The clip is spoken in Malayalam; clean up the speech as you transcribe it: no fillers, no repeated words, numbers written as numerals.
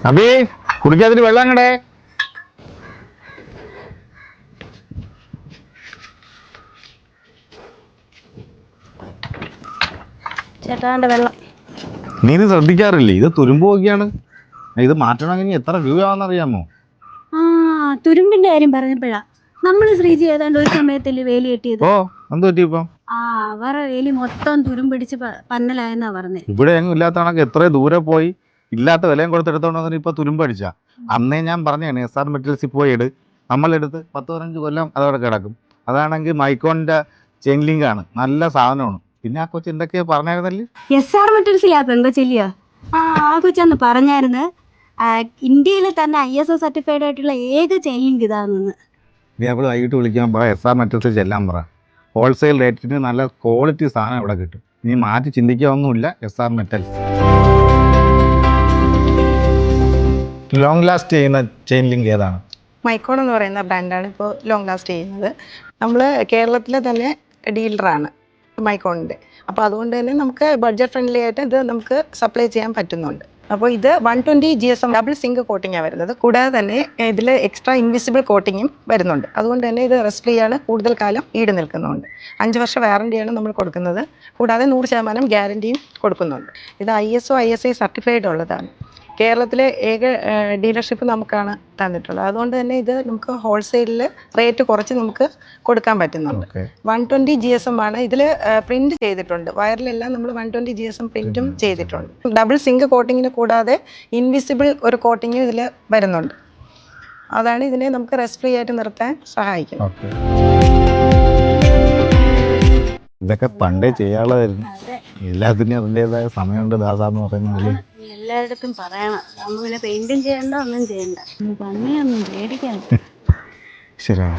അബി കുടിക്കാതിരി വെള്ളം അങ്ങടെ. ചേട്ടാന്റെ വെള്ളം. നീ ഇത് ശ്രദ്ധിക്കാറില്ലേ? ഇത് തുരുമ്പ് നോക്കിയാണ്. ഇത് മാറ്റണമെങ്കിൽ എത്ര രൂപയാണെന്നറിയാമോ? ആ തുരുമ്പിന്റെ കാര്യം പറഞ്ഞപ്പോഴാ നമ്മള് ശ്രീജി ഏതാണ്ട് ഒരു സമയത്തല്ലേ വേലി കെട്ടിയത്. ഓ എന്ത് പറ്റി ഇപ്പം? ആ അവരെ വേലി മൊത്തം തുരുമ്പിടിച്ച് പന്നലായെന്നാ പറഞ്ഞത്. ഇവിടെ എങ്ങും ഇല്ലാത്ത കണക്ക് എത്ര ദൂരെ പോയി ഇല്ലാത്ത വിലയും കൊടുത്തെടുത്തോണ്ട് വന്നിട്ട് ഇപ്പൊ തുരുമ്പടിച്ചാ. അന്നേ ഞാൻ പറഞ്ഞാണ് SR മെറ്റൽസിൽ പോയി നമ്മളെടുത്ത് 10-15 കൊല്ലം അതവിടെ കിടക്കും. അതാണെങ്കിൽ മൈക്കോണിന്റെ ചെയിൻ ലിങ്ക് ആണ്, നല്ല സാധനമാണ്. പിന്നെ ആ കൊച്ചു എന്തൊക്കെയാ പറഞ്ഞായിരുന്നല്ലേ? SR മെറ്റൽസിലാ പെങ്കൊച്ചില്ലയോ? ആ കൊച്ചന്ന് പറഞ്ഞായിരുന്നു ഇന്ത്യയിൽ തന്നെ ISO സർട്ടിഫൈഡ് ആയിട്ടുള്ള ഏക ചെയിൻ ലിങ്ക് ഇതാണെന്ന്. നീ അപ്പോൾ വൈകിട്ട് വിളിക്കാൻ പറ, SR മെറ്റൽസിൽ ചെല്ലാൻ പറ. ഹോൾസെയിൽ റേറ്റിന് നല്ല ക്വാളിറ്റി സാധനം ഇവിടെ കിട്ടും. നീ മാറ്റി ചിന്തിക്കാനൊന്നുമില്ല. SR മെറ്റൽസ് ലോങ് ലാസ്റ്റ് ചെയ്യുന്ന ചെയിൻ ലിങ്ക് ഏതാണ്? മൈക്കോൺ എന്ന് പറയുന്ന ബ്രാൻഡാണ് ഇപ്പോൾ ലോങ് ലാസ്റ്റ് ചെയ്യുന്നത്. നമ്മൾ കേരളത്തിലെ തന്നെ ഡീലറാണ് മൈക്കോണിൻ്റെ. അപ്പോൾ അതുകൊണ്ട് തന്നെ നമുക്ക് ബഡ്ജറ്റ് ഫ്രണ്ട്ലി ആയിട്ട് ഇത് നമുക്ക് സപ്ലൈ ചെയ്യാൻ പറ്റുന്നുണ്ട്. അപ്പോൾ ഇത് 120 GSM ഡബിൾ സിങ്ക് കോട്ടിങ്ങാണ് വരുന്നത്. കൂടാതെ തന്നെ ഇതിൽ എക്സ്ട്രാ ഇൻവിസിബിൾ കോട്ടിങ്ങും വരുന്നുണ്ട്. അതുകൊണ്ട് തന്നെ ഇത് റെസ്റ്റ് ഫ്രീ ആണ്, കൂടുതൽ കാലം ഈട് നിൽക്കുന്നുണ്ട്. 5 വർഷം വാറണ്ടിയാണ് നമ്മൾ കൊടുക്കുന്നത്. കൂടാതെ 100% ഗ്യാരണ്ടിയും കൊടുക്കുന്നുണ്ട്. ഇത് ISO ISI സർട്ടിഫൈഡ് ഉള്ളതാണ്. കേരളത്തിലെ ഏക ഡീലർഷിപ്പ് നമുക്കാണ് തന്നിട്ടുള്ളത്. അതുകൊണ്ട് തന്നെ ഇത് നമുക്ക് ഹോൾസെയിലിൽ റേറ്റ് കുറച്ച് നമുക്ക് കൊടുക്കാൻ പറ്റുന്നുണ്ട്. 120 GSM ആണ്. ഇതിൽ പ്രിന്റ് ചെയ്തിട്ടുണ്ട്, വയറിലെല്ലാം നമ്മൾ 120 GSM പ്രിന്റും ചെയ്തിട്ടുണ്ട്. ഡബിൾ സിങ്ക് കോട്ടിങ്ങിന് കൂടാതെ ഇൻവിസിബിൾ ഒരു കോട്ടിങ്ങും ഇതിൽ വരുന്നുണ്ട്. അതാണ് ഇതിനെ നമുക്ക് റെസ്റ്റ് ഫ്രീ ആയിട്ട് നിർത്താൻ സഹായിക്കുന്നത്. ഇതൊക്കെ പണ്ടേ ചെയ്യാനുള്ളതായിരുന്നു. എല്ലാത്തിനും അതിൻ്റെതായ സമയമുണ്ട് ദാസാന്ന് പറയുന്നത്. എല്ലായിടത്തും പറയണം. നമ്മൾ പിന്നെ പെയിന്റും ചെയ്യണ്ട, ഒന്നും ചെയ്യണ്ട. പന്നിയൊന്നും പേടിക്കാൻ. ശരിയാണ്.